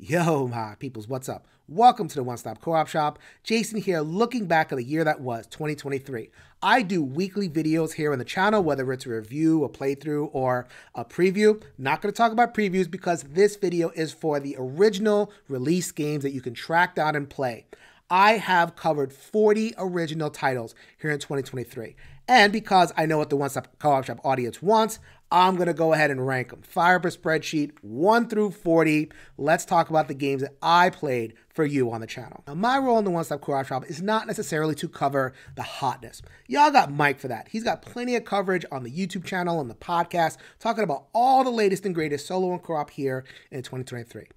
Yo, my peoples, what's up? Welcome to the One Stop Co-op Shop. Jason here, looking back at the year that was, 2023. I do weekly videos here on the channel, whether it's a review, a playthrough, or a preview. Not going to talk about previews because this video is for the original release games that you can track down and play. I have covered 40 original titles here in 2023. And because I know what the One Stop Co-op Shop audience wants, I'm going to go ahead and rank them. Fire up a spreadsheet, 1 through 40. Let's talk about the games that I played for you on the channel. Now, my role in the One Stop Co-op Shop is not necessarily to cover the hotness. Y'all got Mike for that. He's got plenty of coverage on the YouTube channel and the podcast, talking about all the latest and greatest solo and co-op here in 2023.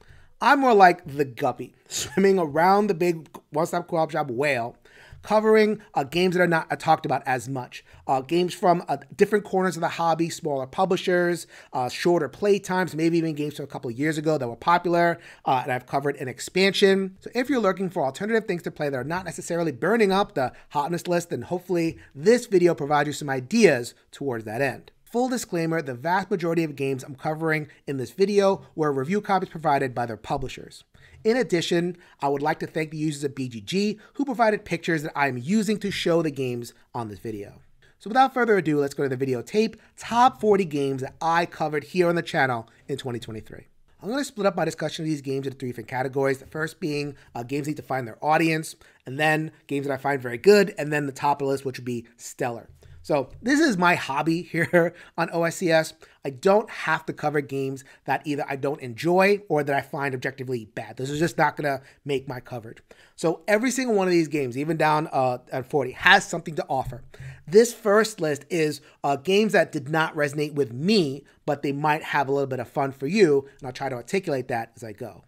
I'm more like the guppy, swimming around the big One Stop Co-op Shop whale, covering games that are not talked about as much. Games from different corners of the hobby, smaller publishers, shorter play times, maybe even games from a couple of years ago that were popular, and I've covered an expansion. So if you're looking for alternative things to play that are not necessarily burning up the hotness list, then hopefully this video provides you some ideas towards that end. Full disclaimer, the vast majority of games I'm covering in this video were review copies provided by their publishers. In addition, I would like to thank the users of BGG who provided pictures that I'm using to show the games on this video. So without further ado, let's go to the videotape, top 40 games that I covered here on the channel in 2023. I'm going to split up my discussion of these games into 3 different categories. The first being games that need to find their audience, and then games that I find very good, and then the top of the list, which would be stellar. So this is my hobby here on OSCS. I don't have to cover games that either I don't enjoy or that I find objectively bad. This is just not going to make my coverage. So every single one of these games, even down at 40, has something to offer. This first list is games that did not resonate with me, but they might have a little bit of fun for you, and I'll try to articulate that as I go.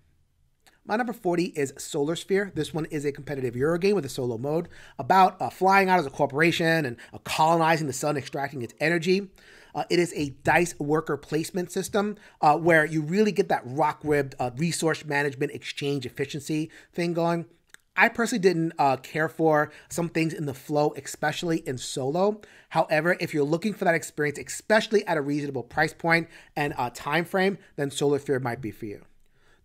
My number 40 is Solar Sphere. This one is a competitive Euro game with a solo mode about flying out as a corporation and colonizing the sun, extracting its energy. It is a dice worker placement system where you really get that rock-ribbed resource management exchange efficiency thing going. I personally didn't care for some things in the flow, especially in solo. However, if you're looking for that experience, especially at a reasonable price point and time frame, then Solar Sphere might be for you.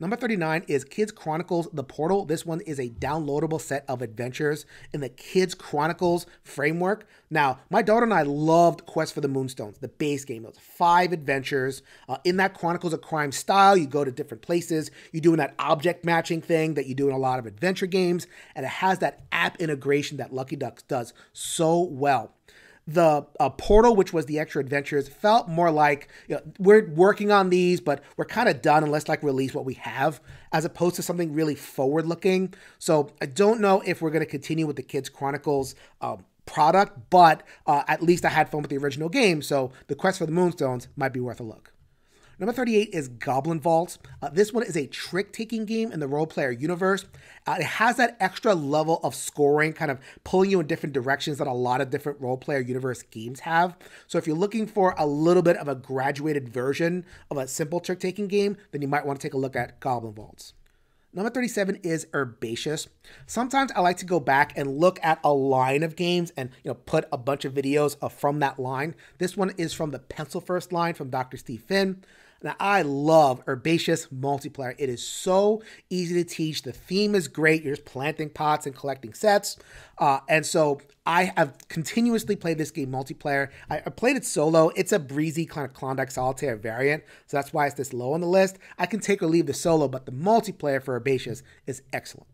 Number 39 is Kids Chronicles: The Portal. This one is a downloadable set of adventures in the Kids Chronicles framework. Now, my daughter and I loved Quest for the Moonstones, the base game. Those 5 adventures. In that Chronicles of Crime style, you go to different places. You're doing that object matching thing that you do in a lot of adventure games. And it has that app integration that Lucky Ducks does so well. The Portal, which was the extra adventures, felt more like, we're working on these, but we're kind of done and let's release what we have, as opposed to something really forward-looking. So I don't know if we're going to continue with the Kids Chronicles product, but at least I had fun with the original game, so the Quest for the Moonstones might be worth a look. Number 38 is Goblin Vaults. This one is a trick-taking game in the role-player universe. It has that extra level of scoring, kind of pulling you in different directions that a lot of different role-player universe games have. So if you're looking for a little bit of a graduated version of a simple trick-taking game, then you might want to take a look at Goblin Vaults. Number 37 is Herbaceous. Sometimes I like to go back and look at a line of games and put a bunch of videos from that line. This one is from the Pencil First line from Dr. Steve Finn. Now, I love Herbaceous multiplayer. It is so easy to teach. The theme is great. You're just planting pots and collecting sets. And so I have continuously played this game multiplayer. I played it solo. It's a breezy kind of Klondike Solitaire variant. So that's why it's this low on the list. I can take or leave the solo, but the multiplayer for Herbaceous is excellent.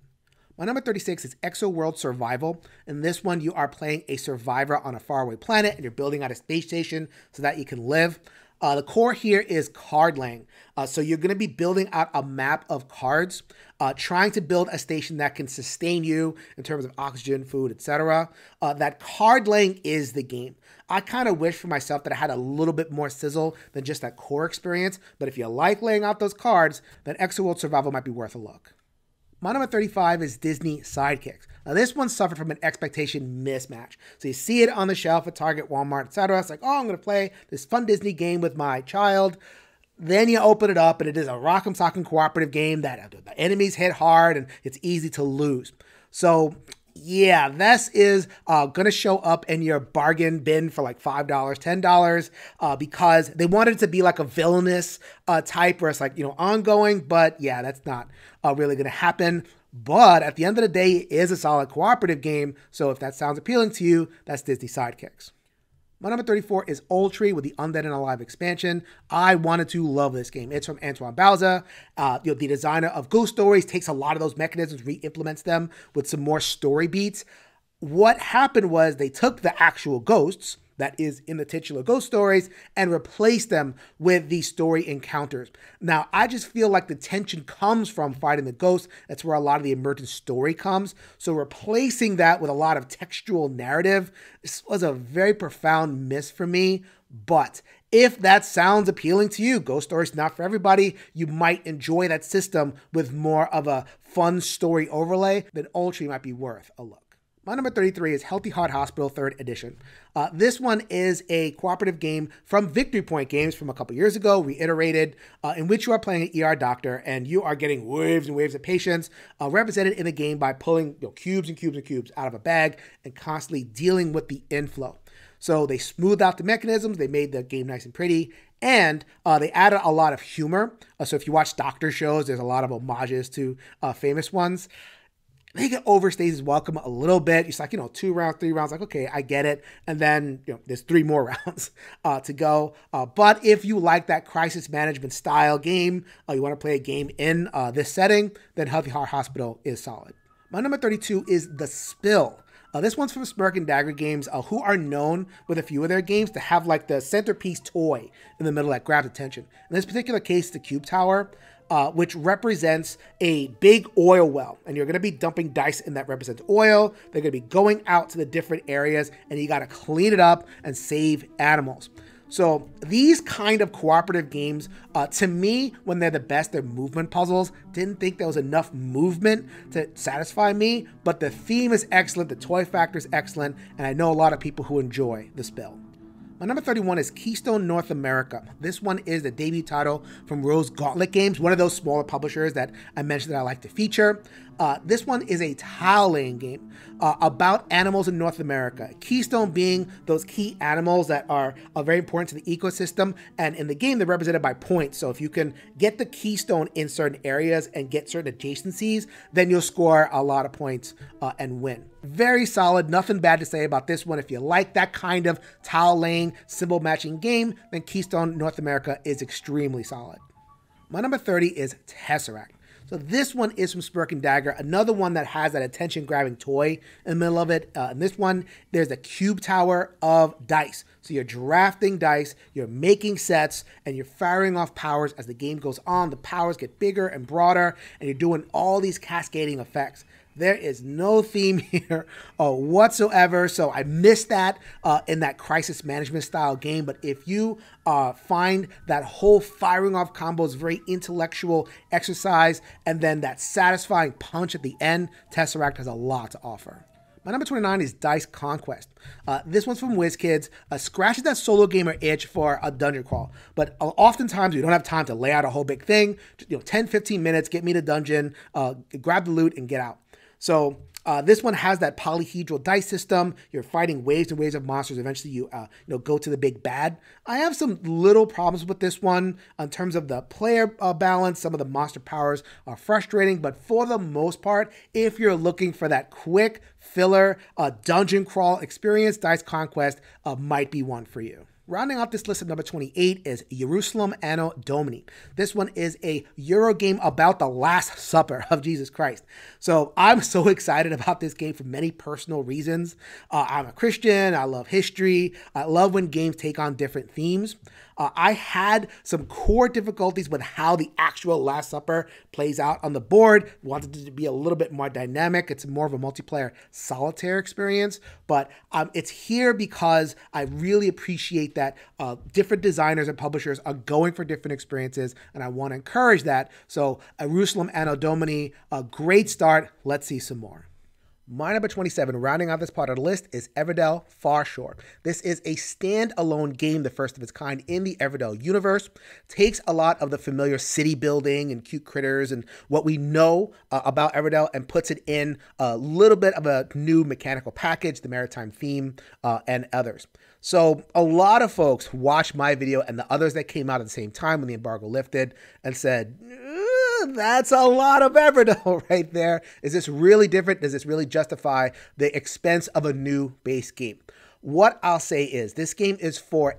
My number 36 is Exoworld Survival. In this one, you are playing a survivor on a faraway planet and you're building out a space station so that you can live. The core here is card laying. So you're going to be building out a map of cards, trying to build a station that can sustain you in terms of oxygen, food, etc. That card laying is the game. I kind of wish for myself that I had a little bit more sizzle than just that core experience. But if you like laying out those cards, then Exoworld Survival might be worth a look. My number 35 is Disney Sidekicks. Now, this one suffered from an expectation mismatch. So you see it on the shelf at Target, Walmart, etc. It's like, oh, I'm going to play this fun Disney game with my child. Then you open it up, and it is a rock'em sock'em cooperative game that the enemies hit hard, and it's easy to lose. So Yeah, this is going to show up in your bargain bin for like $5, $10 because they wanted it to be like a villainous type where it's like, ongoing. But yeah, that's not really going to happen. But at the end of the day, it is a solid cooperative game. So if that sounds appealing to you, that's Disney Sidekicks. My number 34 is Old Tree with the Undead and Alive expansion. I wanted to love this game. It's from Antoine Bauza. The designer of Ghost Stories takes a lot of those mechanisms, re-implements them with some more story beats. What happened was they took the actual ghosts that is in the titular Ghost Stories and replace them with these story encounters. Now, I just feel like the tension comes from fighting the ghosts. That's where a lot of the emergent story comes. So replacing that with a lot of textual narrative, this was a very profound miss for me. But if that sounds appealing to you, Ghost Stories not for everybody, you might enjoy that system with more of a fun story overlay, then Old Tree might be worth a look. My number 33 is Healthy Heart Hospital 3rd Edition. This one is a cooperative game from Victory Point Games from a couple years ago, reiterated, in which you are playing an ER doctor and you are getting waves and waves of patients represented in the game by pulling cubes and cubes and cubes out of a bag and constantly dealing with the inflow. So they smoothed out the mechanisms, they made the game nice and pretty, and they added a lot of humor. So if you watch doctor shows, there's a lot of homages to famous ones. They get overstays his welcome a little bit. It's like, 2 rounds, 3 rounds, like, okay, I get it. And then, there's 3 more rounds to go. But if you like that crisis management style game, you want to play a game in this setting, then Healthy Heart Hospital is solid. My number 32 is The Spill. This one's from Smirk and Dagger Games, who are known with a few of their games to have like the centerpiece toy in the middle that grabs attention. In this particular case, the Cube Tower, which represents a big oil well. And you're going to be dumping dice in that represents oil. They're going to be going out to the different areas and you got to clean it up and save animals. So these kind of cooperative games, to me, when they're the best, they're movement puzzles. Didn't think there was enough movement to satisfy me, but the theme is excellent, the toy factor is excellent, and I know a lot of people who enjoy The Spill. My number 31 is Keystone North America. This one is the debut title from Rose Gauntlet Games, one of those smaller publishers that I mentioned that I like to feature. This one is a tile laying game about animals in North America. Keystone being those key animals that are very important to the ecosystem. And in the game, they're represented by points. So if you can get the keystone in certain areas and get certain adjacencies, then you'll score a lot of points and win. Very solid. Nothing bad to say about this one. If you like that kind of tile laying, symbol matching game, then Keystone North America is extremely solid. My number 30 is Tesseract. So this one is from Smirk and Dagger, another one that has that attention-grabbing toy in the middle of it. In this one, there's a cube tower of dice. So you're drafting dice, you're making sets, and you're firing off powers as the game goes on. The powers get bigger and broader, and you're doing all these cascading effects. There is no theme here whatsoever, so I missed that in that crisis management style game. But if you find that whole firing off combos very intellectual exercise and then that satisfying punch at the end, Tesseract has a lot to offer. My number 29 is Dice Conquest. This one's from WizKids. Scratches that solo gamer itch for a dungeon crawl. But oftentimes we don't have time to lay out a whole big thing. 10, 15 minutes, get me to dungeon, grab the loot and get out. So this one has that polyhedral dice system. You're fighting waves and waves of monsters. Eventually you go to the big bad. I have some little problems with this one in terms of the player balance. Some of the monster powers are frustrating, but for the most part, if you're looking for that quick filler dungeon crawl experience, Dice Conquest might be one for you. Rounding out this list at number 28 is Jerusalem Anno Domini. This one is a Euro game about the Last Supper of Jesus Christ. So I'm so excited about this game for many personal reasons. I'm a Christian. I love history. I love when games take on different themes. I had some core difficulties with how the actual Last Supper plays out on the board. Wanted it to be a little bit more dynamic. It's more of a multiplayer solitaire experience, but it's here because I really appreciate that different designers and publishers are going for different experiences, and I want to encourage that. So Jerusalem Anno Domini, a great start. Let's see some more. My number 27, rounding out this part of the list, is Everdell Farshore. This is a standalone game, the first of its kind in the Everdell universe. Takes a lot of the familiar city building and cute critters and what we know about Everdell and puts it in a little bit of a new mechanical package, the maritime theme, and others. So a lot of folks watched my video and the others that came out at the same time when the embargo lifted and said, that's a lot of Everdell right there. Is this really different? Does this really justify the expense of a new base game? What I'll say is this game is for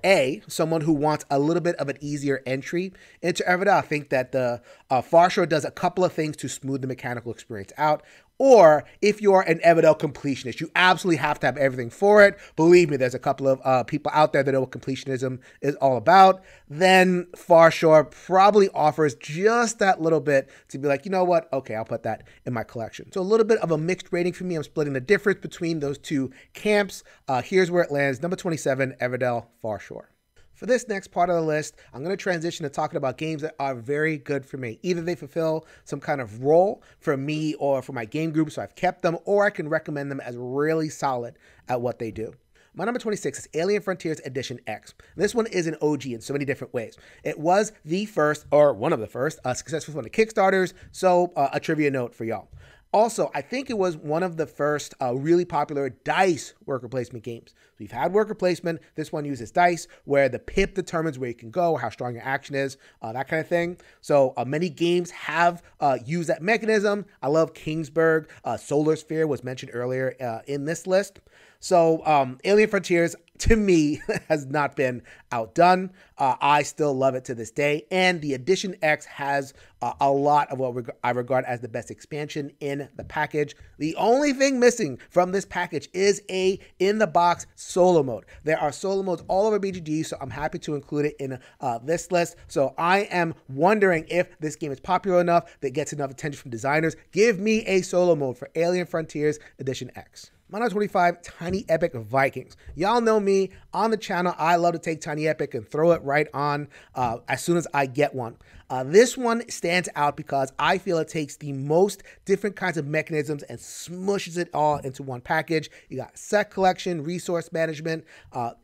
someone who wants a little bit of an easier entry into Everdell. I think that the Farshore does a couple of things to smooth the mechanical experience out. Or if you're an Everdell completionist, you absolutely have to have everything for it. Believe me, there's a couple of people out there that know what completionism is all about. Then Farshore probably offers just that little bit to be like, you know what? Okay, I'll put that in my collection. So a little bit of a mixed rating for me. I'm splitting the difference between those two camps. Here's where it lands. Number 27, Everdell Farshore. For this next part of the list, I'm going to transition to talking about games that are very good for me. Either they fulfill some kind of role for me or for my game group, so I've kept them, or I can recommend them as really solid at what they do. My number 26 is Alien Frontiers Edition X. This one is an OG in so many different ways. It was the first, or one of the first, successful one of Kickstarters, so a trivia note for y'all. Also, I think it was one of the first really popular dice worker placement games. So you've had worker placement. This one uses dice, where the pip determines where you can go, how strong your action is, that kind of thing. So many games have used that mechanism. I love Kingsburg. Solar Sphere was mentioned earlier in this list. So Alien Frontiers, to me, has not been outdone. I still love it to this day. And the Edition X has a lot of what I regard as the best expansion in the package. The only thing missing from this package is a in-the-box solo mode. There are solo modes all over BGG, so I'm happy to include it in this list. So I am wondering if this game is popular enough that gets enough attention from designers. Give me a solo mode for Alien Frontiers Edition X. My number 25, Tiny Epic Vikings. Y'all know me on the channel. I love to take Tiny Epic and throw it right on as soon as I get one. This one stands out because I feel it takes the most different kinds of mechanisms and smushes it all into one package. You got set collection, resource management,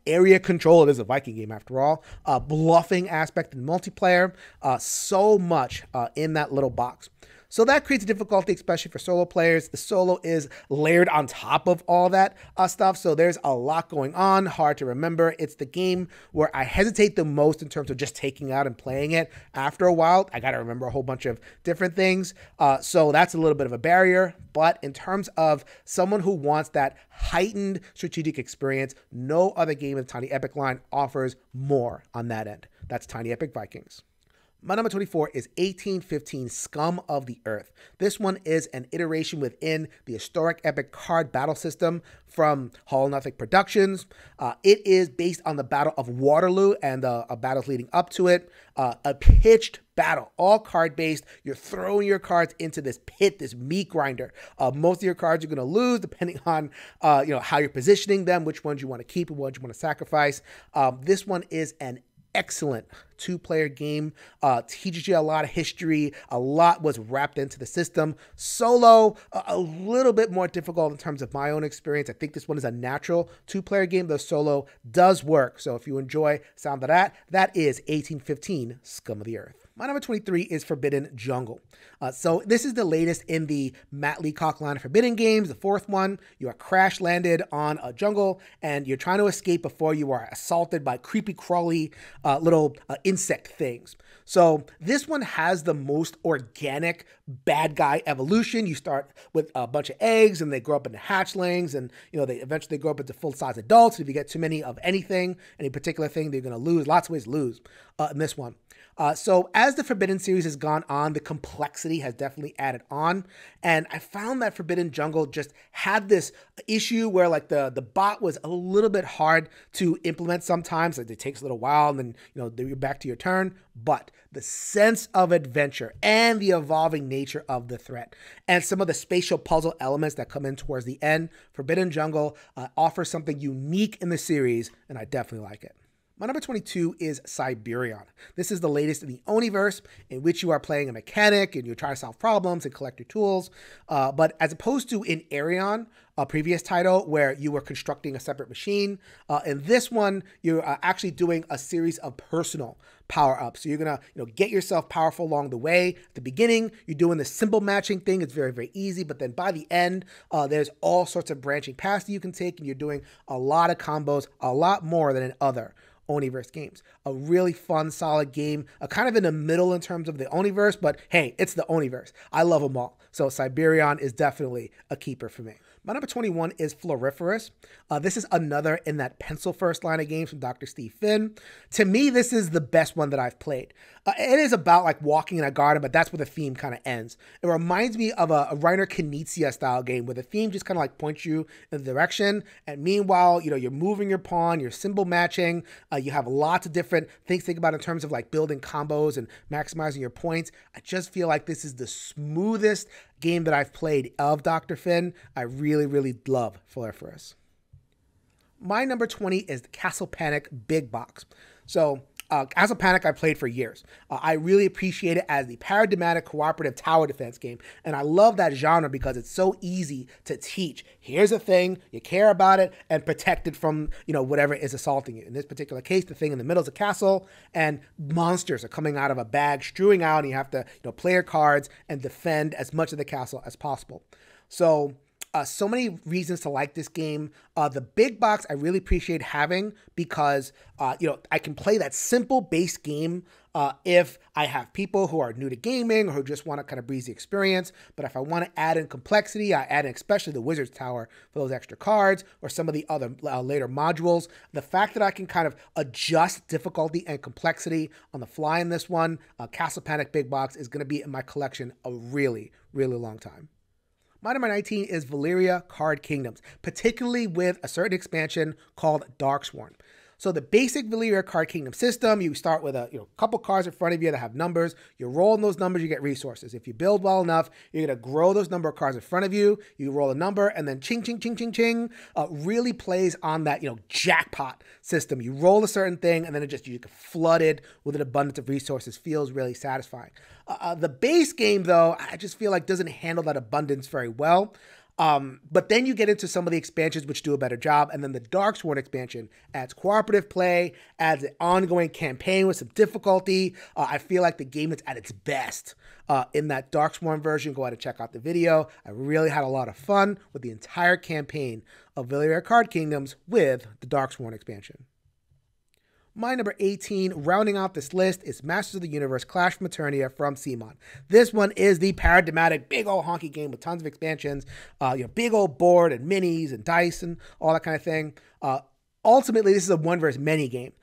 area control. It is a Viking game after all. Bluffing aspect and multiplayer. So much in that little box. So that creates a difficulty, especially for solo players. The solo is layered on top of all that stuff, so there's a lot going on, hard to remember. It's the game where I hesitate the most in terms of just taking out and playing it. After a while, I got to remember a whole bunch of different things, so that's a little bit of a barrier. But in terms of someone who wants that heightened strategic experience, no other game in the Tiny Epic line offers more on that end. That's Tiny Epic Vikings. My number 24 is 1815 Scum of the Earth. This one is an iteration within the historic epic card battle system from Holonothic Productions. It is based on the Battle of Waterloo and battles leading up to it. A pitched battle, all card-based. You're throwing your cards into this pit, this meat grinder. Most of your cards you're going to lose depending on how you're positioning them, which ones you want to keep and what you want to sacrifice. This one is an excellent two-player game. Teaches you a lot of history. A lot was wrapped into the system. Solo, a little bit more difficult in terms of my own experience. I think this one is a natural two-player game, though solo does work. So if you enjoy sound of that, that is 1815 Scum of the Earth. My number 23 is Forbidden Jungle. So this is the latest in the Matt Leacock line of Forbidden games, the fourth one. You are crash landed on a jungle and you're trying to escape before you are assaulted by creepy crawly little insect things. So this one has the most organic bad guy evolution. You start with a bunch of eggs and they grow up into hatchlings, and they eventually grow up into full-size adults. If you get too many of anything, any particular thing, they're going to lose. Lots of ways to lose in this one. So as the Forbidden series has gone on, the complexity has definitely added on. And I found that Forbidden Jungle just had this issue where like the bot was a little bit hard to implement sometimes. Like it takes a little while and then, you're back to your turn. But the sense of adventure and the evolving nature of the threat and some of the spatial puzzle elements that come in towards the end, Forbidden Jungle offers something unique in the series, and I definitely like it. My My number 22 is Cyberion. This is the latest in the Oniverse, in which you are playing a mechanic and you try to solve problems and collect your tools. But as opposed to in Aerion, a previous title where you were constructing a separate machine, in this one you're actually doing a series of personal power-ups. So you're gonna get yourself powerful along the way. At the beginning, you're doing the simple matching thing. It's very, very easy. But then by the end, there's all sorts of branching paths that you can take, and you're doing a lot of combos, a lot more than in other Oniverse games. A really fun, solid game, kind of in the middle in terms of the Oniverse, but hey, it's the Oniverse. I love them all. So Cyberion is definitely a keeper for me. My number 21 is Floriferous. This is another in that pencil first line of games from Dr. Steve Finn. To me, this is the best one that I've played. It is about like walking in a garden, but that's where the theme kind of ends. It reminds me of a Reiner Knizia style game where the theme just kind of like points you in the direction. And meanwhile, you're moving your pawn, you're symbol matching. You have lots of different things to think about in terms of like building combos and maximizing your points. I just feel like this is the smoothest game that I've played of Dr. Finn. I really, really love Floriferous. My number 20 is the Castle Panic Big Box. So Castle Panic I played for years. I really appreciate it as the paradigmatic cooperative tower defense game. And I love that genre because it's so easy to teach. Here's a thing, you care about it, and protect it from, whatever is assaulting you. In this particular case, the thing in the middle is a castle, and monsters are coming out of a bag, strewing out, and you have to, play your cards and defend as much of the castle as possible. So many reasons to like this game. The big box I really appreciate having because, I can play that simple base game if I have people who are new to gaming or who just want to kind of breeze the experience. But if I want to add in complexity, I add in especially the Wizard's Tower for those extra cards or some of the other later modules. The fact that I can kind of adjust difficulty and complexity on the fly in this one, Castle Panic Big Box is going to be in my collection a really, really long time. My number 19 is Valeria Card Kingdoms, particularly with a certain expansion called Darksworn. So the basic Valeria Card Kingdom system, you start with a couple cards in front of you that have numbers. You roll in those numbers, you get resources. If you build well enough, you're going to grow those number of cards in front of you. You roll a number and then ching, ching, ching, ching, ching. Really plays on that, jackpot system. You roll a certain thing and then you get flooded with an abundance of resources. Feels really satisfying. The base game, though, I just feel like doesn't handle that abundance very well. But then you get into some of the expansions which do a better job. And then the Darksworn expansion adds cooperative play, adds an ongoing campaign with some difficulty. I feel like the game is at its best in that Darksworn version. Go ahead and check out the video. I really had a lot of fun with the entire campaign of Valeria Card Kingdoms with the Darksworn expansion. My number 18, rounding out this list, is Masters of the Universe Clash from Eternia from CMON. This one is the paradigmatic big old honky game with tons of expansions, big old board and minis and dice and all that kind of thing. Ultimately, this is a one versus many game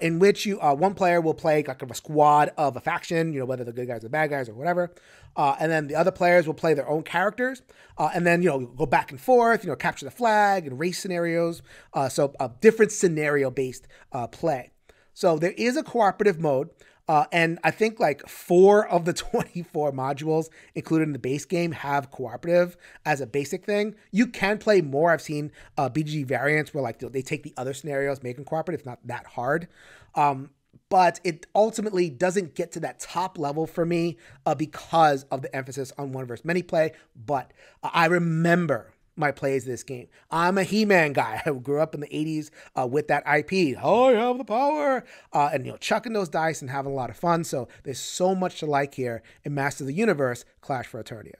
in which one player will play like a squad of a faction, whether the good guys or the bad guys or whatever. And then the other players will play their own characters and then, go back and forth, capture the flag and race scenarios. So a different scenario based play. So there is a cooperative mode, and I think like 4 of the 24 modules included in the base game have cooperative as a basic thing. You can play more. I've seen BGG variants where like they take the other scenarios, make them cooperative. It's not that hard. But it ultimately doesn't get to that top level for me because of the emphasis on one versus many play. But I remember my plays of this game. I'm a He-Man guy. I grew up in the 80s with that IP. Oh, I have the power. And, chucking those dice and having a lot of fun. So there's so much to like here in Masters of the Universe Clash for Eternia.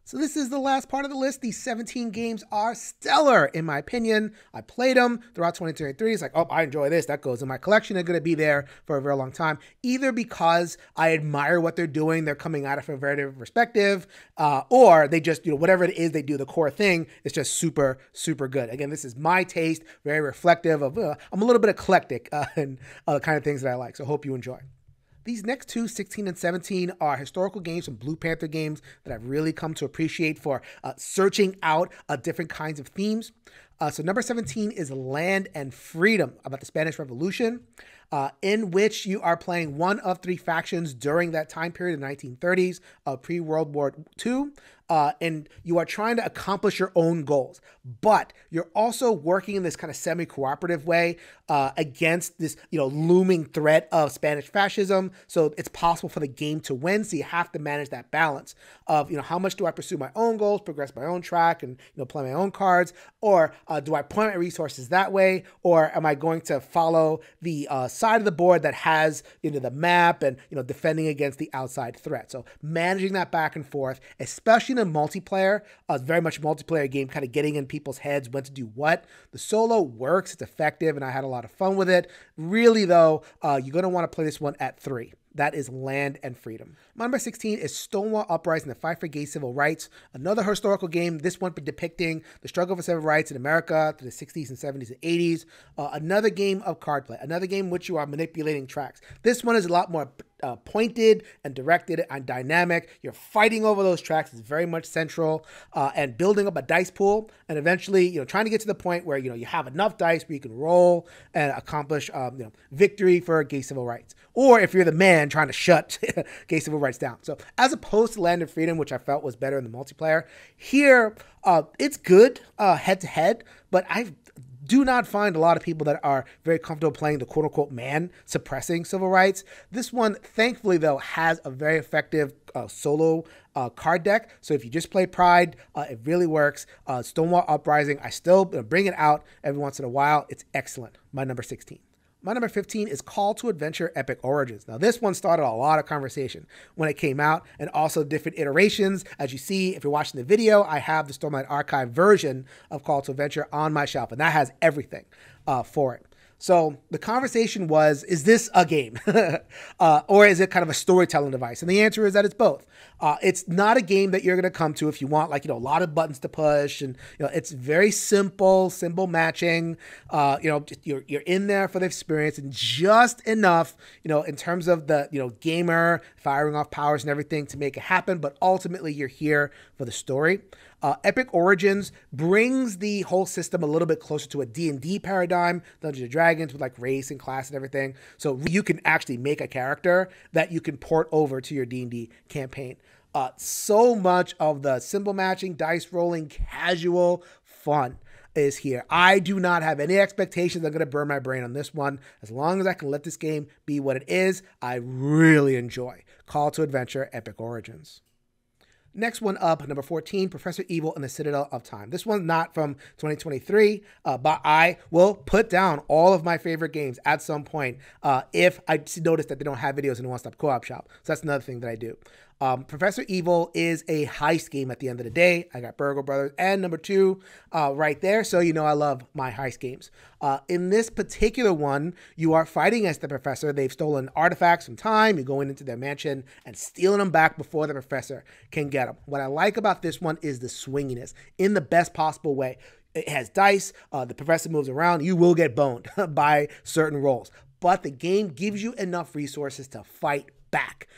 So this is the last part of the list. These 17 games are stellar, in my opinion. I played them throughout 2023. It's like, oh, I enjoy this. That goes in my collection. They're going to be there for a very long time, either because I admire what they're doing. They're coming at it from a very different perspective, or they just, whatever it is they do, the core thing is just super, super good. Again, this is my taste, very reflective of, I'm a little bit eclectic in the kind of things that I like. So hope you enjoy. These next two, 16 and 17, are historical games from Blue Panther games that I've really come to appreciate for searching out different kinds of themes. So number 17 is Land and Freedom, about the Spanish Revolution, in which you are playing one of three factions during that time period in the 1930s, pre-World War II. And you are trying to accomplish your own goals, but you're also working in this kind of semi-cooperative way against this, looming threat of Spanish fascism. So it's possible for the game to win. So you have to manage that balance of, how much do I pursue my own goals, progress my own track, and play my own cards, or do I point my resources that way, or am I going to follow the side of the board that has the map and defending against the outside threat? So managing that back and forth, especially in a multiplayer, it's very much a multiplayer game, kind of getting in people's heads when to do what. The solo works, it's effective, and I had a lot of fun with it. Really, though, you're going to want to play this one at 3. That is Land and Freedom. My number 16 is Stonewall Uprising, the Fight for Gay Civil Rights. Another historical game, this one depicting the struggle for civil rights in America through the 60s and 70s and 80s. Another game of card play. Another game in which you are manipulating tracks. This one is a lot more pointed and directed and dynamic. You're fighting over those tracks. It's very much central and building up a dice pool, and eventually, trying to get to the point where, you have enough dice where you can roll and accomplish, victory for gay civil rights. Or if you're the man trying to shut gay civil rights down. So as opposed to Land and Freedom, which I felt was better in the multiplayer, here it's good head to head, but I do not find a lot of people that are very comfortable playing the quote-unquote man suppressing civil rights. This one, thankfully, though, has a very effective solo card deck. So if you just play Pride, it really works. Stonewall Uprising, I still bring it out every once in a while. It's excellent. My number 16. My number 15 is Call to Adventure Epic Origins. Now, this one started a lot of conversation when it came out, and also different iterations. As you see, if you're watching the video, I have the Stormlight Archive version of Call to Adventure on my shelf, and that has everything for it. So the conversation was, is this a game? Or is it kind of a storytelling device? And the answer is that it's both. It's not a game that you're going to come to if you want, a lot of buttons to push. And, it's very simple matching. You're in there for the experience, and just enough, in terms of the, gamer firing off powers and everything to make it happen. But ultimately, you're here for the story. Epic Origins brings the whole system a little bit closer to a D&D paradigm, Dungeons & Dragons, with race and class and everything. So you can actually make a character that you can port over to your D&D campaign. So much of the symbol matching, dice rolling, casual fun is here. I do not have any expectations I'm going to burn my brain on this one. As long as I can let this game be what it is, I really enjoy Call to Adventure Epic Origins. Next one up, number 14, Professor Evil and the Citadel of Time. This one's not from 2023, but I will put down all of my favorite games at some point if I notice that they don't have videos in the One Stop Co-op Shop. So that's another thing that I do. Professor Evil is a heist game at the end of the day. I got Burgle Brothers and number 2 right there, so I love my heist games. In this particular one, you are fighting as the professor. They've stolen artifacts from time. You're going into their mansion and stealing them back before the professor can get them. What I like about this one is the swinginess in the best possible way. It has dice. The professor moves around. You will get boned by certain rolls, but the game gives you enough resources to fight back.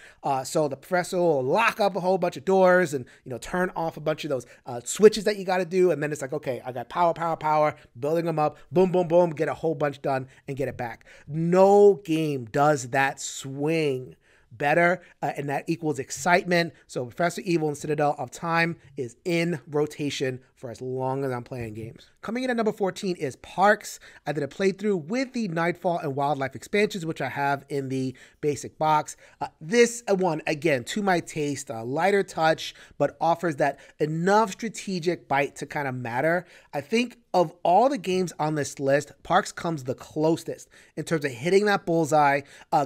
So the professor will lock up a whole bunch of doors and, turn off a bunch of those switches that you got to do. And then it's like, okay, I got power, building them up, boom, boom, boom, get a whole bunch done and get it back. No game does that swing better, and that equals excitement. So Professor Evil and Citadel of Time is in rotation for as long as I'm playing games. Coming in at number 14 is Parks. I did a playthrough with the Nightfall and Wildlife expansions, which I have in the basic box. This one, again, to my taste, a lighter touch, but offers that enough strategic bite to kind of matter. I think of all the games on this list, Parks comes the closest in terms of hitting that bullseye,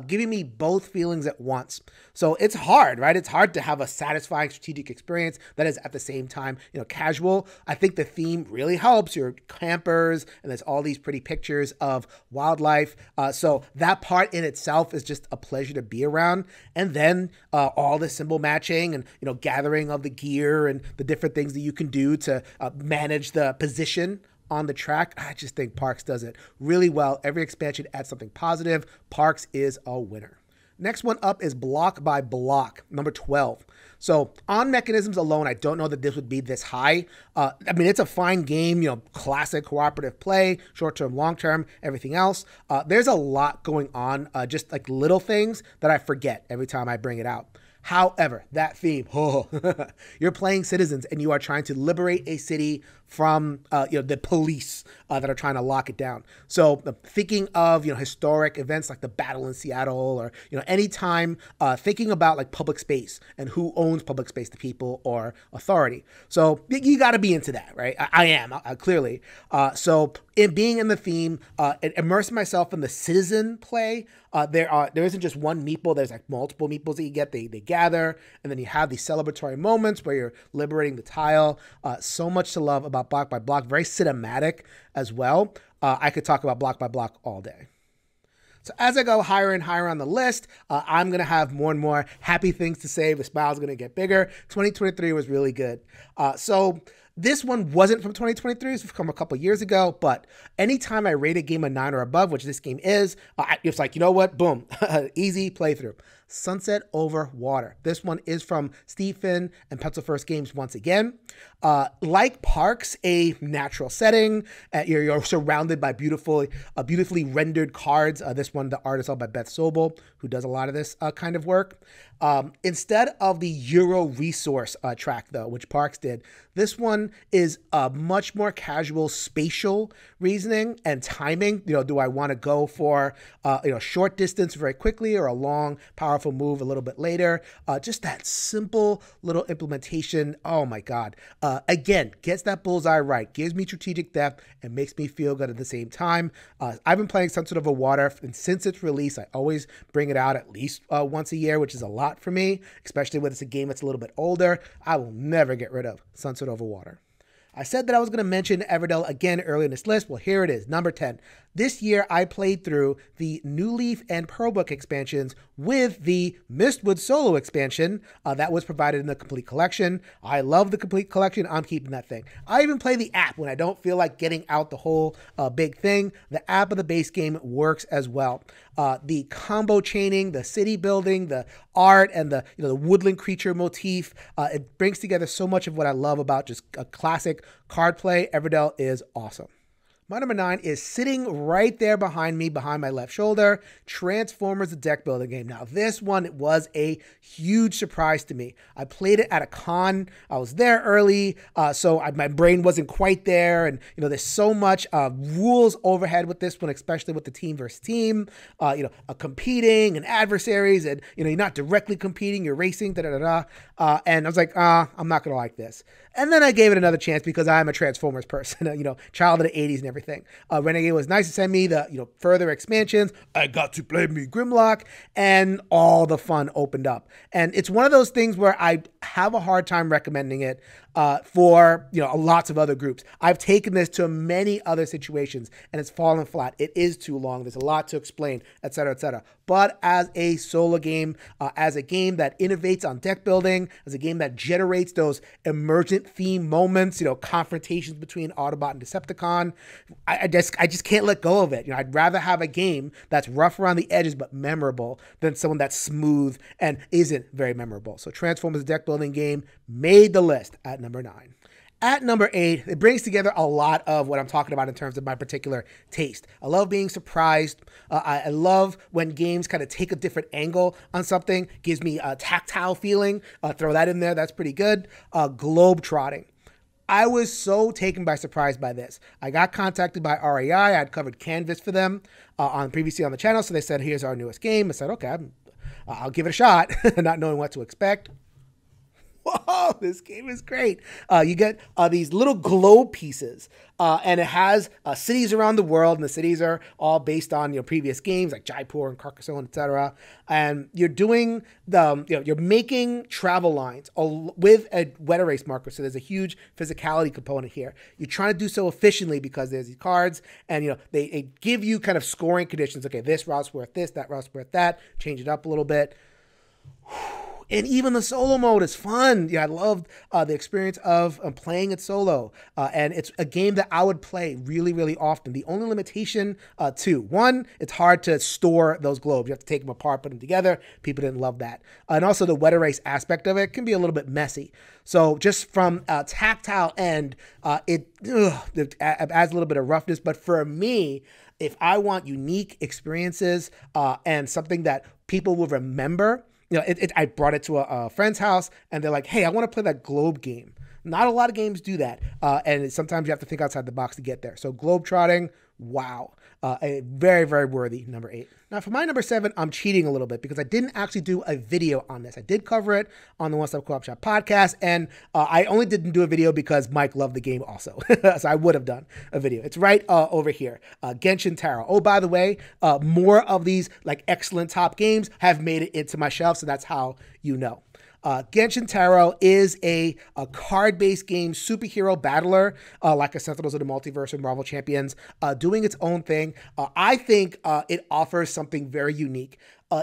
giving me both feelings at once. So it's hard, right? It's hard to have a satisfying strategic experience that is at the same time, casual. I think the theme really helps. You're campers, and there's all these pretty pictures of wildlife. So that part in itself is just a pleasure to be around. And then all the symbol matching and, gathering of the gear and the different things that you can do to manage the position on the track. I just think Parks does it really well. Every expansion adds something positive. Parks is a winner. Next one up is Block by Block, number 12. So on mechanisms alone, I don't know that this would be this high. I mean, it's a fine game, classic cooperative play, short-term, long-term, everything else. There's a lot going on, just like little things that I forget every time I bring it out. However, that theme, you're playing citizens and you are trying to liberate a city from the police that are trying to lock it down. So thinking of historic events like the battle in Seattle, or anytime thinking about like public space and who owns public space, the people or authority. So you got to be into that, right? I am clearly. So in being in the theme, immersing myself in the citizen play. There isn't just one meeple. There's like multiple meeples that you get. They gather, and then you have these celebratory moments where you're liberating the tile. So much to love about Block by Block. Very cinematic as well. I could talk about Block by Block all day. So as I go higher and higher on the list, I'm going to have more and more happy things to say. The smile's going to get bigger. 2023 was really good. So this one wasn't from 2023, it's from a couple years ago, but anytime I rate a game a 9 or above, which this game is, it's like, you know what? Boom. Easy playthrough. Sunset Over Water. This one is from Steve Finn and Pencil First Games once again. Like Parks, a natural setting. You're surrounded by beautifully rendered cards. This one, the art is all by Beth Sobel, who does a lot of this kind of work. Instead of the Euro resource track, though, which Parks did, this one is a much more casual spatial reasoning and timing. Do I want to go for short distance very quickly or a long, powerful move a little bit later? Just that simple little implementation. Oh my God. Again, gets that bullseye right, gives me strategic depth, and makes me feel good at the same time. I've been playing Sunset Over Water, and since its release, I always bring it out at least once a year, which is a lot for me, especially when it's a game that's a little bit older. I will never get rid of Sunset Over Water. I said that I was going to mention Everdell again early in this list. Well, here it is, number 10. This year, I played through the New Leaf and Pearlbook expansions with the Mistwood solo expansion that was provided in the Complete Collection. I love the Complete Collection. I'm keeping that thing. I even play the app when I don't feel like getting out the whole big thing. The app of the base game works as well. The combo chaining, the city building, the art, and the woodland creature motif, it brings together so much of what I love about just a classic card play. Everdell is awesome. My number 9 is sitting right there behind me, behind my left shoulder, Transformers: The Deck Building Game. Now, this one was a huge surprise to me. I played it at a con. I was there early, so my brain wasn't quite there. And, there's so much rules overhead with this one, especially with the team versus team, competing and adversaries. And, you're not directly competing, you're racing, da-da-da-da. And I was like, I'm not going to like this. And then I gave it another chance because I'm a Transformers person, child of the 80s and everything. Renegade was nice to send me the, further expansions. I got to play me Grimlock, and all the fun opened up. And it's one of those things where I have a hard time recommending it for, lots of other groups. I've taken this to many other situations and it's fallen flat. It is too long. There's a lot to explain, etc., etc. But as a solo game, as a game that innovates on deck building, as a game that generates those emergent theme moments, confrontations between Autobot and Decepticon, I just can't let go of it. I'd rather have a game that's rough around the edges but memorable than someone that's smooth and isn't very memorable. So Transformers: The Deck Building Game made the list at number 9. At number 8, it brings together a lot of what I'm talking about in terms of my particular taste. I love being surprised. I love when games kind of take a different angle on something, gives me a tactile feeling. Throw that in there, that's pretty good. Globetrotting. I was so taken by surprise by this. I got contacted by REI. I had covered Canvas for them previously on the channel, so they said, here's our newest game. I said, okay, I'll give it a shot, not knowing what to expect. Whoa, this game is great. You get these little globe pieces, and it has cities around the world, and the cities are all based on previous games like Jaipur and Carcassonne, etc. And you're doing you're making travel lines with a wet erase marker. So there's a huge physicality component here. You're trying to do so efficiently because there's these cards, and they give you kind of scoring conditions. Okay, this route's worth this, that route's worth that. Change it up a little bit. And even the solo mode is fun. Yeah, I loved the experience of playing it solo. And it's a game that I would play really, really often. The only limitation, one, it's hard to store those globes. You have to take them apart, put them together. People didn't love that. And also the wet erase aspect of it can be a little bit messy. So just from a tactile end, it adds a little bit of roughness. But for me, if I want unique experiences and something that people will remember, I brought it to a friend's house and they're like, hey, I want to play that globe game. Not a lot of games do that. And sometimes you have to think outside the box to get there. So globetrotting, wow. A very, very worthy number 8. Now for my number 7, I'm cheating a little bit because I didn't actually do a video on this. I did cover it on the One Stop Co-op Shop podcast, and I only didn't do a video because Mike loved the game also. So I would have done a video. It's right over here. Genshin Taro. Oh, by the way, more of these like excellent top games have made it into my shelf, so that's how you know. Genshin Taro is a card-based game, superhero battler, like a Sentinels of the Multiverse or Marvel Champions, doing its own thing. I think it offers something very unique.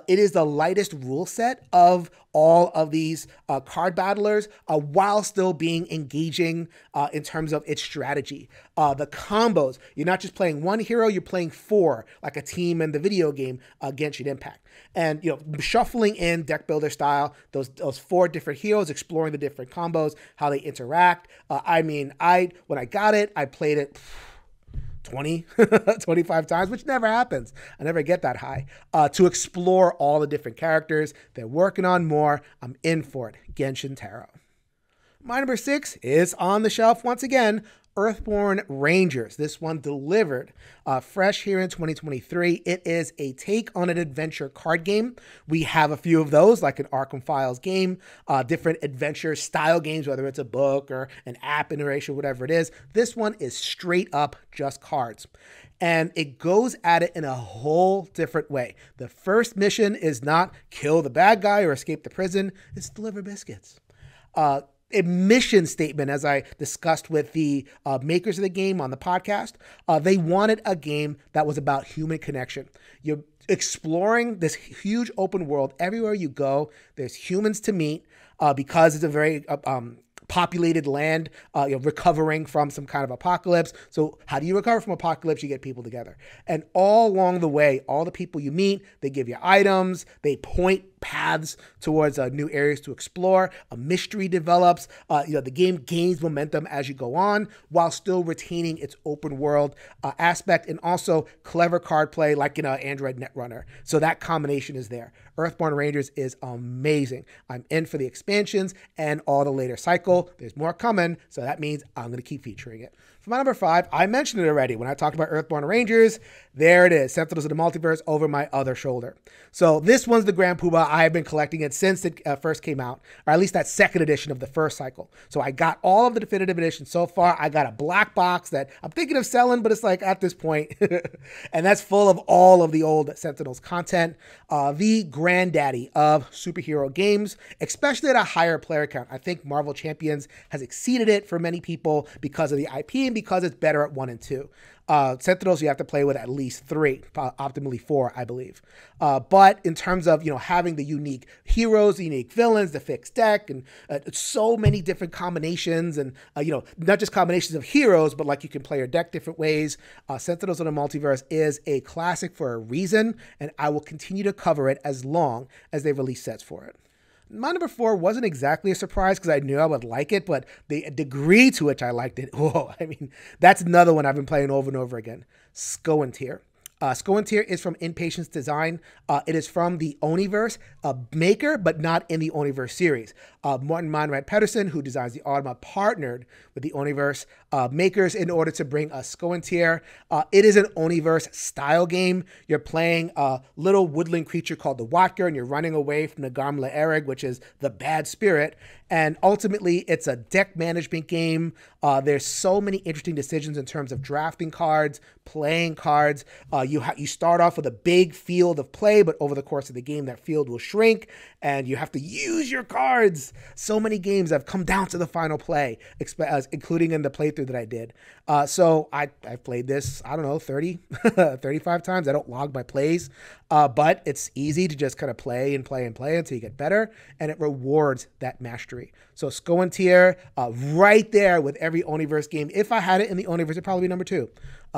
It is the lightest rule set of all of these card battlers while still being engaging in terms of its strategy. The combos, you're not just playing one hero, you're playing 4, like a team in the video game Genshin Impact. And, shuffling in deck builder style, those 4 different heroes, exploring the different combos, how they interact. When I got it, I played it 20, 25 times, which never happens. I never get that high. To explore all the different characters. They're working on more. I'm in for it. Genshin Taro. My number 6 is on the shelf once again. Earthborn Rangers. This one delivered fresh here in 2023. It is a take on an adventure card game. We have a few of those, like an Arkham Files game, different adventure style games, whether it's a book or an app iteration, whatever it is. This one is straight up just cards. And it goes at it in a whole different way. The first mission is not kill the bad guy or escape the prison. It's deliver biscuits. A mission statement, as I discussed with the makers of the game on the podcast. They wanted a game that was about human connection. You're exploring this huge open world. Everywhere you go, there's humans to meet because it's a very populated land, recovering from some kind of apocalypse. So how do you recover from apocalypse? You get people together. And all along the way, all the people you meet, they give you items, they point paths towards new areas to explore. A mystery develops. The game gains momentum as you go on while still retaining its open world aspect and also clever card play like in an Android Netrunner. So that combination is there. Earthborn Rangers is amazing. I'm in for the expansions and all the later cycle. There's more coming, so that means I'm going to keep featuring it. For my number 5, I mentioned it already when I talked about Earthborn Rangers. There it is, Sentinels of the Multiverse over my other shoulder. So this one's the Grand Poobah. I have been collecting it since it first came out, or at least that second edition of the first cycle. So I got all of the definitive editions so far. I got a black box that I'm thinking of selling, but it's like at this point. And that's full of all of the old Sentinels content. The granddaddy of superhero games, especially at a higher player count. I think Marvel Champions has exceeded it for many people because of the IP and because it's better at 1 and 2. Sentinels, you have to play with at least 3, optimally 4, I believe. But in terms of, having the unique heroes, the unique villains, the fixed deck, and so many different combinations and, not just combinations of heroes, but like you can play your deck different ways. Sentinels of the Multiverse is a classic for a reason, and I will continue to cover it as long as they release sets for it. My number 4 wasn't exactly a surprise because I knew I would like it, but the degree to which I liked it, that's another one I've been playing over and over again. Skoantir. Skoantir is from Impatience Design. It is from the Oniverse maker, but not in the Oniverse series. Martin Monrad Pedersen, who designs the Automa, partnered with the Oniverse makers in order to bring us Skoantir. It is an Oniverse style game. You're playing a little woodland creature called the Watker, and you're running away from the Gamla Erig, which is the bad spirit. And ultimately, it's a deck management game. There's so many interesting decisions in terms of drafting cards, playing cards. You start off with a big field of play, but over the course of the game, that field will shrink, and you have to use your cards. So many games have come down to the final play, including in the playthrough that I did. So I've played this, I don't know, 30, 35 times. I don't log my plays, but it's easy to just kind of play and play and play until you get better, and it rewards that mastery. So Sko and Tyr, right there with every Oniverse game. If I had it in the Oniverse, it'd probably be number 2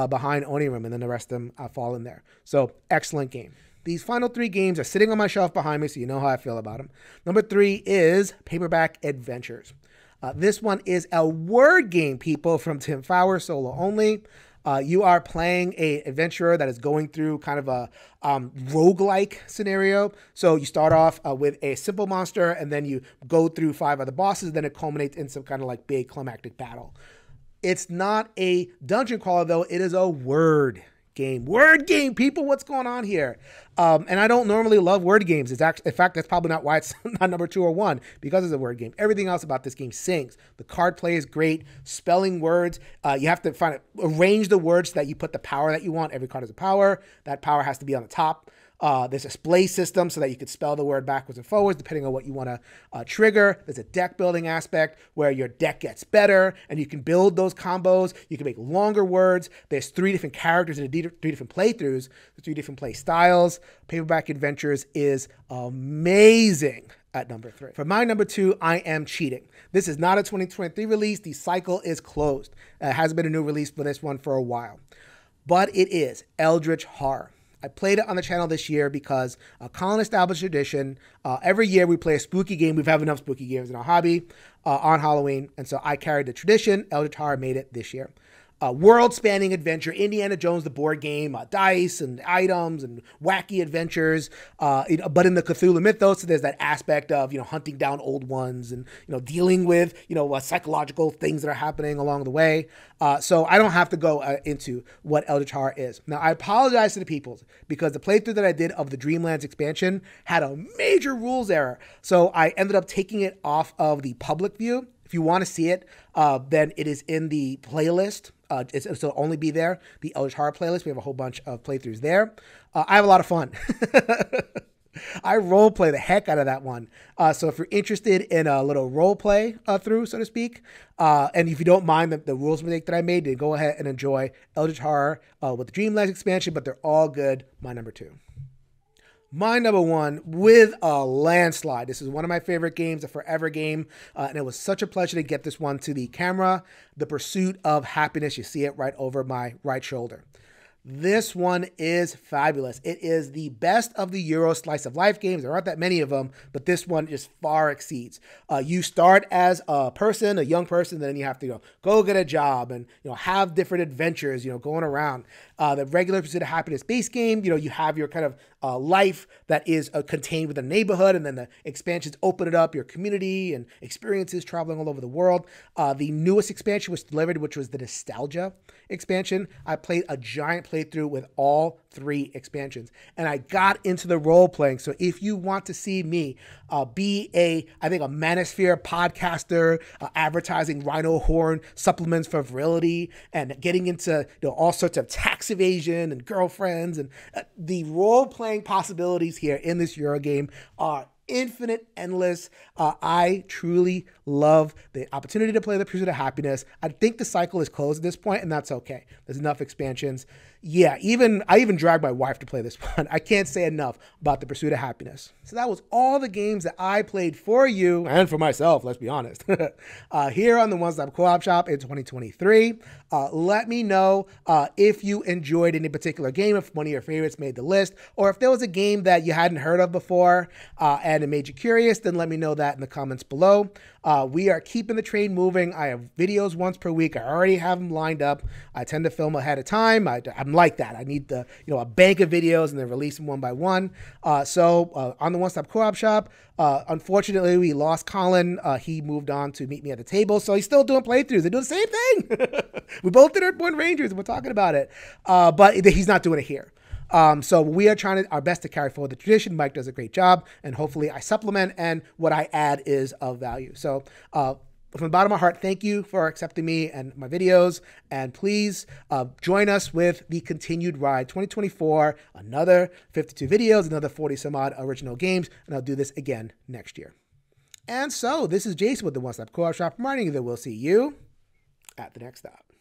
behind Onirim, and then the rest of them fall in there. So excellent game. These final 3 games are sitting on my shelf behind me, so you know how I feel about them. Number 3 is Paperback Adventures. This one is a word game, people, from Tim Fowler, solo only. You are playing a adventurer that is going through kind of a roguelike scenario. So you start off with a simple monster, and then you go through 5 other bosses, then it culminates in some kind of like big climactic battle. It's not a dungeon crawler, though. It is a word game. Word game, people, what's going on here? And I don't normally love word games. It's actually, in fact, that's probably not why it's not number 2 or 1, because it's a word game. Everything else about this game sings. The card play is great. Spelling words. You have to arrange the words so that you put the power that you want. Every card has a power. That power has to be on the top. There's a display system so that you could spell the word backwards and forwards depending on what you want to trigger. There's a deck building aspect where your deck gets better and you can build those combos. You can make longer words. There's 3 different characters in 3 different playthroughs, 3 different play styles. Paperback Adventures is amazing at number 3. For my number 2, I Am Cheating. This is not a 2023 release. The cycle is closed. It hasn't been a new release for this one for a while. But it is Eldritch Horror. I played it on the channel this year because Colin established a tradition. Every year we play a spooky game. We've had enough spooky games in our hobby on Halloween. And so I carried the tradition. Eldritch Horror made it this year. World-spanning adventure, Indiana Jones, the board game, dice and items and wacky adventures. But in the Cthulhu mythos, there's that aspect of, hunting down old ones and, dealing with, psychological things that are happening along the way. So I don't have to go into what Eldritch Horror is. Now, I apologize to the peoples because the playthrough that I did of the Dreamlands expansion had a major rules error. So I ended up taking it off of the public view. If you want to see it, then it is in the playlist. It'll only be there, the Eldritch Horror playlist. We have a whole bunch of playthroughs there. I have a lot of fun. I role play the heck out of that one. So if you're interested in a little role play through, so to speak, and if you don't mind the rules mistake that I made, then go ahead and enjoy Eldritch Horror with the Dreamlands expansion, but they're all good. My number 2. My number 1 with a landslide. This is one of my favorite games, a forever game, and it was such a pleasure to get this one to the camera. The Pursuit of Happiness. You see it right over my right shoulder. This one is fabulous. It is the best of the Euro slice of life games. There aren't that many of them, but this one just far exceeds. You start as a person, a young person, then you have to go get a job and have different adventures, going around. The regular Pursuit of Happiness base game, you have your kind of life that is contained within a neighborhood, and then the expansions open it up, your community and experiences traveling all over the world. The newest expansion was delivered, which was the Nostalgia expansion. I played a giant playthrough with all 3 expansions, and I got into the role playing. So if you want to see me be a Manosphere podcaster, advertising rhino horn supplements for virility, and getting into all sorts of tax evasion and girlfriends, and the role playing possibilities here in this Euro game are infinite, endless. I truly love the opportunity to play the Pursuit of Happiness. I think the cycle is closed at this point, and that's okay. There's enough expansions. Yeah, I even dragged my wife to play this one. I can't say enough about the Pursuit of Happiness. So that was all the games that I played for you and for myself, let's be honest, here on the One Stop Co-op Shop in 2023. Let me know if you enjoyed any particular game, if one of your favorites made the list, or if there was a game that you hadn't heard of before and it made you curious, then let me know that in the comments below. We are keeping the train moving. I have videos once per week. I already have them lined up. I tend to film ahead of time. I'm like that. I need a bank of videos and then release them one by one. So on the One Stop Co-op Shop, unfortunately, we lost Colin. He moved on to meet me at the table, so he's still doing playthroughs. They do the same thing. We both did Earthborn Rangers, and we're talking about it, but he's not doing it here. So we are trying our best to carry forward the tradition. Mike does a great job, and hopefully I supplement, and what I add is of value. So from the bottom of my heart, thank you for accepting me and my videos. And please join us with the continued ride. 2024, another 52 videos, another 40 some odd original games. And I'll do this again next year. And so this is Jason with the One Stop Co-op Shop, reminding you that we'll see you at the next stop.